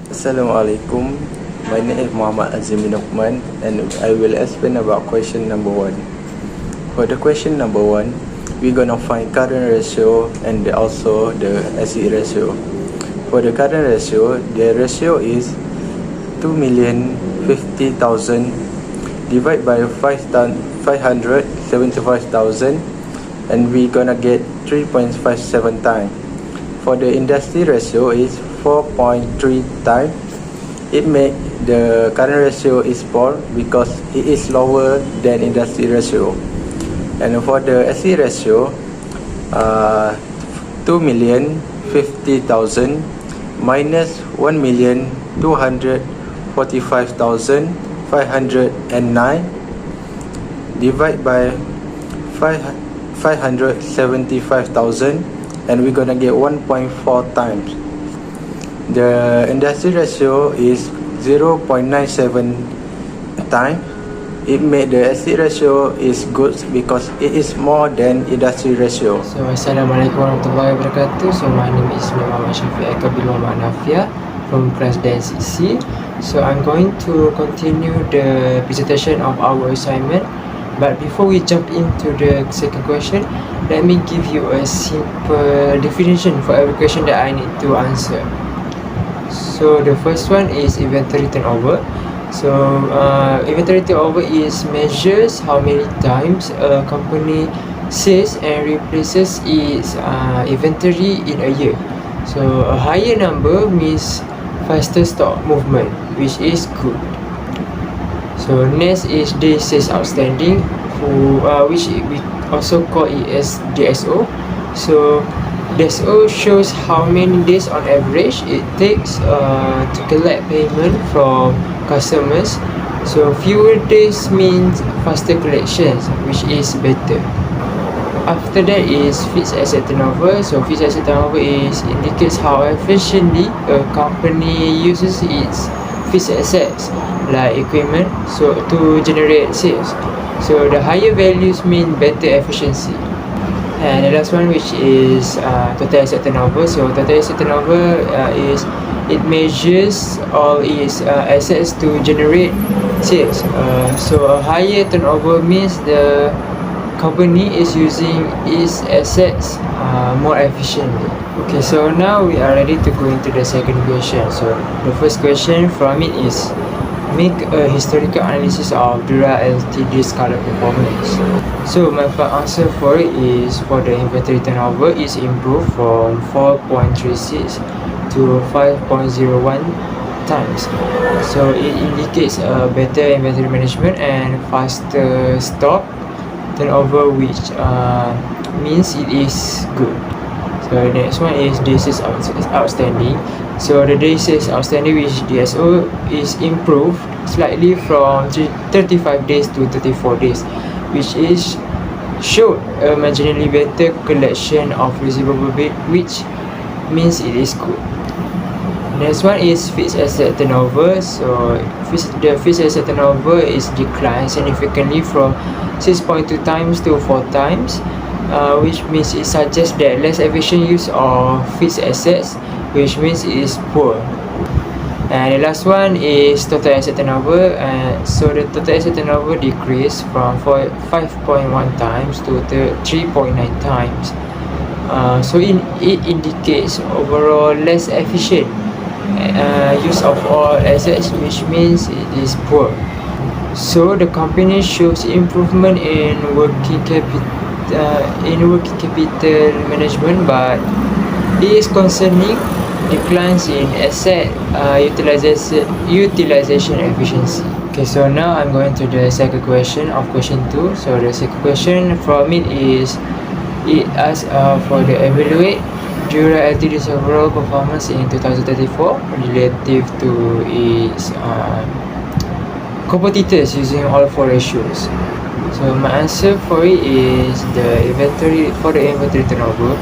Assalamualaikum. My name is Mohammad Azimi Nukman, and I will explain about question number 1. For the question number 1, we're gonna find current ratio and also the asset ratio. For the current ratio, the ratio is 2,050,000 divided by 575,000, and we're gonna get 3.57 times. For the industry ratio is 4.3 times. It make the current ratio is poor because it is lower than industry ratio. And for the asset ratio, 2,050,000 minus 1,245,509 divided by 575,000, and we're gonna get 1.4 times. The industry ratio is 0.97 times. It made the asset ratio is good because it is more than industry ratio. So Assalamualaikum warahmatullahi wabarakatuh. So my name is Mohammad Shafik Hanafiah from class DNCC. So I'm going to continue the presentation of our assignment. But before we jump into the second question, let me give you a simple definition for every question that I need to answer. So the first one is inventory turnover. So inventory turnover is measures how many times a company sells and replaces its inventory in a year. So a higher number means faster stock movement, which is good. So next is days sales outstanding, which we also call it as DSO. So DSO shows how many days on average it takes to collect payment from customers. So fewer days means faster collections, which is better. After that is fixed asset turnover. So fixed asset turnover indicates how efficiently a company uses its fixed assets like equipment to generate sales. So the higher values mean better efficiency. And the last one, which is total asset turnover. So total asset turnover it measures all its assets to generate sales. So a higher turnover means the company is using its assets more efficiently. Okay, so now we are ready to go into the second question. So the first question from it is, make a historical analysis of Dura Ltd's current performance. So my answer for it is, for the inventory turnover is improved from 4.36 to 5.01 times. So it indicates a better inventory management and faster stock turnover, which means it is good. So the next one is days sales outstanding. So the days sales outstanding, which DSO, is improved slightly from 35 days to 34 days, which is showed a marginally better collection of receivable, which means it is good. Next one is fixed asset turnover. So the fixed asset turnover is declined significantly from 6.2 times to 4 times, which means it suggests that less efficient use of fixed assets, which means it is poor. And the last one is total asset turnover. So the total asset turnover decreased from 5.1 times to 3.9 times. So it indicates overall less efficient use of all assets, which means it is poor. So the company shows improvement in working capital management, but it is concerning declines in asset utilization efficiency. Okay, so now I'm going to the second question of question 2. So the second question from it is, it asks for the evaluate Dura Ltd's overall performance in 2034 relative to its competitors using all 4 ratios. So my answer for it is the inventory turnover.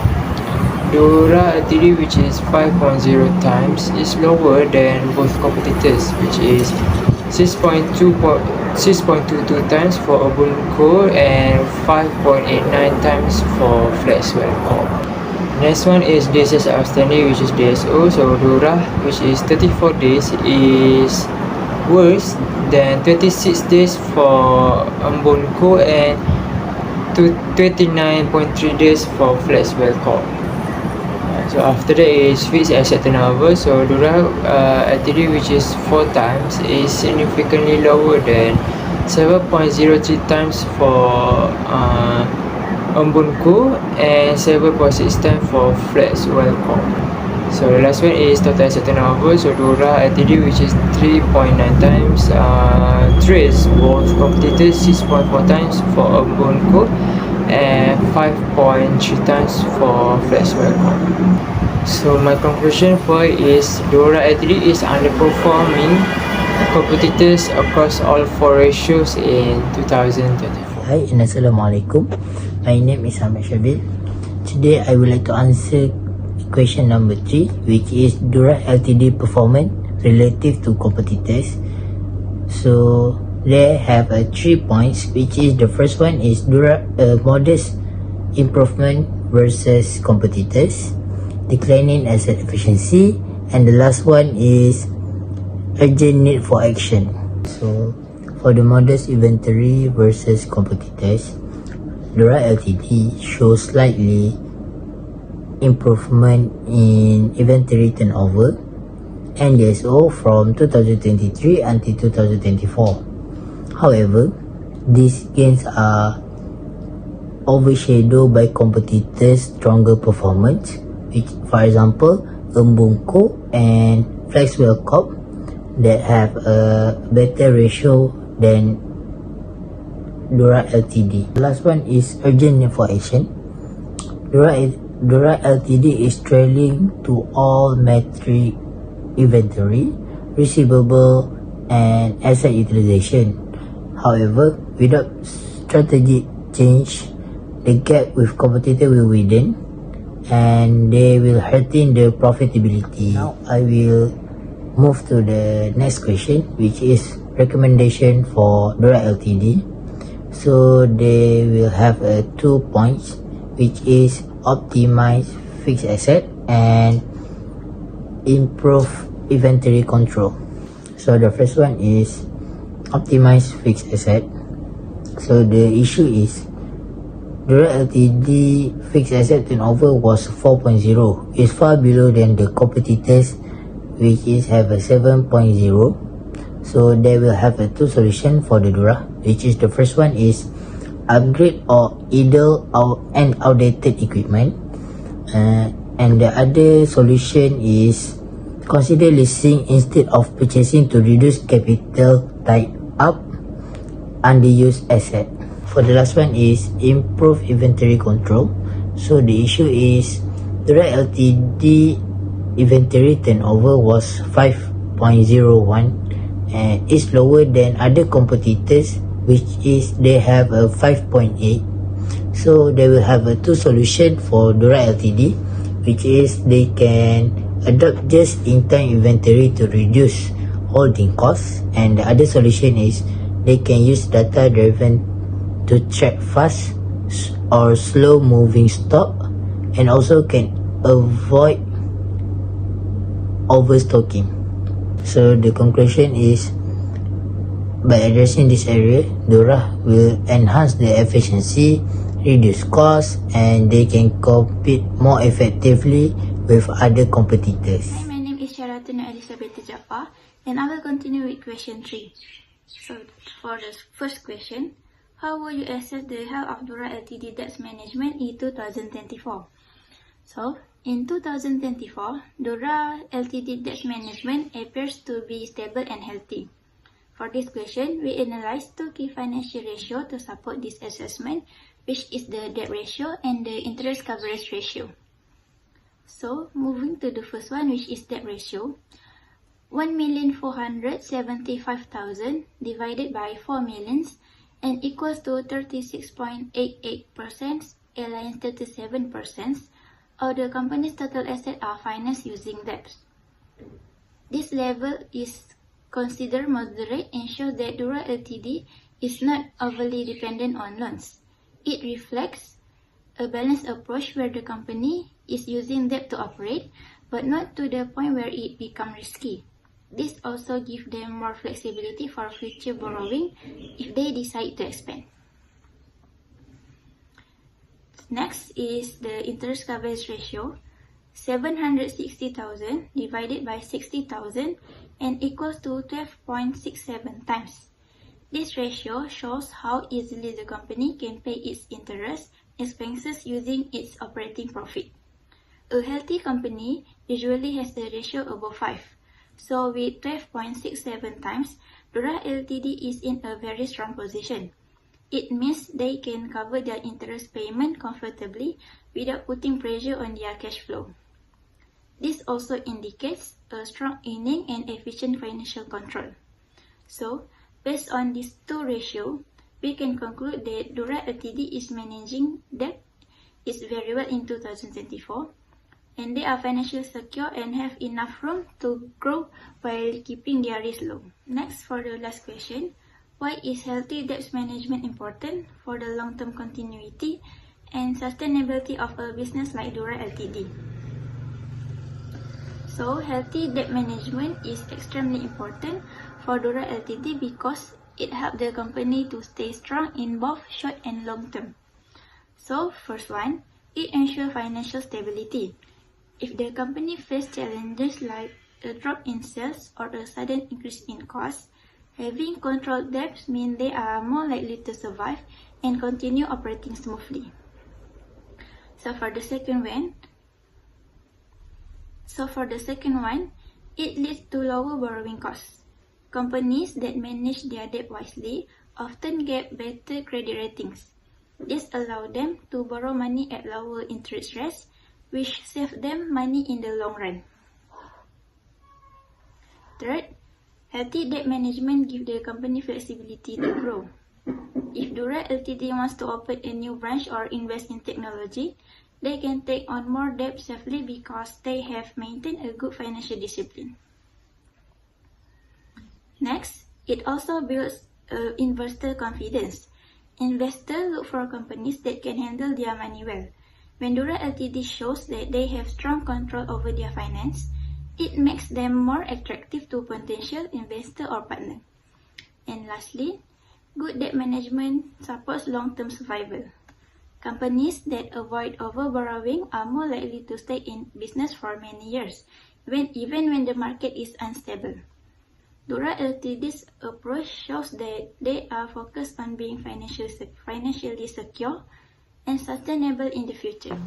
Dura Ltd, which is 5.0 times, is lower than both competitors, which is 6.22 times for Ubuntu and 5.89 times for Flexwell Corp. Next one is days outstanding, which is DSO. So Durah, which is 34 days, is worse than 26 days for Ambonco and 29.3 days for Flexwell Corp. So after that is fixed asset turnover. So Durah LTD, which is 4 times, is significantly lower than 7.03 times for Ambonco and 7.6 times for Flexwell Corp. So the last one is total asset turnover. So Durah LTD, which is 3.9 times, trails both competitors 6.4 times for Ambonco and 5.3 times for Flexwell Corp. So my conclusion for it is Durah LTD is underperforming competitors across all 4 ratios in 2024. Hi and Assalamualaikum. My name is Syabil. Today I would like to answer question number 3, which is Durah LTD performance relative to competitors. So they have 3 points, which is the first one is Durah modest improvement versus competitors, declining asset efficiency, and the last one is urgent need for action. So for the modest inventory versus competitors, Durah LTD shows slightly improvement in inventory turnover and DSO from 2023 until 2024. However, these gains are overshadowed by competitors' stronger performance, which, for example, Ambonco and Flexwell Corp that have a better ratio than Durah LTD. The last one is urgent need for action. Durah LTD is trailing to all metric inventory, receivable, and asset utilization. However, without strategic change, the gap with competitor will widen and they will hurting the profitability. Now I will move to the next question, which is recommendation for Durah LTD. So they will have 2 points, which is optimize fixed asset and improve inventory control. So the first one is optimize fixed asset. So the issue is Durah LTD fixed asset turnover was 4.0. It's far below than the competitors, which is have a 7.0. So they will have 2 solution for the Durah, which is the first one is upgrade or idle and outdated equipment, and the other solution is consider leasing instead of purchasing to reduce capital tied up underused asset. For the last one is improve inventory control. So the issue is Durah LTD inventory turnover was 5.01 and is lower than other competitors, which is they have a 5.8. So they will have 2 solution for Durah LTD, which is they can adopt just in time inventory to reduce holding costs, and the other solution is they can use data driven to track fast or slow moving stock, and also can avoid overstocking. So the conclusion is by addressing this area, Durah will enhance the efficiency, reduce costs, and they can compete more effectively with other competitors. Hi, my name is Syaratoul and Elliysa Binti Jaafar, and I will continue with question 3. So for the first question, how will you assess the health of Durah LTD debt management in 2024? So in 2024, Durah LTD debt management appears to be stable and healthy. For this question, we analyzed 2 key financial ratios to support this assessment, which is the debt ratio and the interest coverage ratio. So, moving to the first one, which is debt ratio, 1,475,000 divided by 4 millions and equals to 36.88%, aligns 37% of the company's total assets are financed using debt. This level is considered moderate and shows that Durah LTD is not overly dependent on loans. It reflects A balanced approach where the company is using debt to operate, but not to the point where it becomes risky. This also gives them more flexibility for future borrowing if they decide to expand. Next is the interest coverage ratio. 760,000 divided by 60,000 and equals to 12.67 times. This ratio shows how easily the company can pay its interest expenses using its operating profit. A healthy company usually has the ratio above 5. So with 12.67 times, Dura Ltd is in a very strong position. It means they can cover their interest payment comfortably without putting pressure on their cash flow. This also indicates a strong earning and efficient financial control. So, based on these two ratios, we can conclude that Dura Ltd is managing debt is very well in 2024, and they are financially secure and have enough room to grow while keeping their risk low. Next, for the last question, why is healthy debt management important for the long-term continuity and sustainability of a business like Dura Ltd? So, healthy debt management is extremely important for Dura Ltd because it helps the company to stay strong in both short and long term. So, first one, it ensures financial stability. If the company faces challenges like a drop in sales or a sudden increase in costs, having controlled debts means they are more likely to survive and continue operating smoothly. So for the second one, it leads to lower borrowing costs. Companies that manage their debt wisely often get better credit ratings. This allows them to borrow money at lower interest rates, which saves them money in the long run. Third, healthy debt management gives the company flexibility to grow. If Dura Ltd wants to open a new branch or invest in technology, they can take on more debt safely because they have maintained a good financial discipline. Next, it also builds investor confidence. Investors look for companies that can handle their money well. When Dura Ltd shows that they have strong control over their finance, it makes them more attractive to potential investor or partner. And lastly, good debt management supports long-term survival. Companies that avoid overborrowing are more likely to stay in business for many years, even when the market is unstable. Dura Ltd's approach shows that they are focused on being financially secure and sustainable in the future.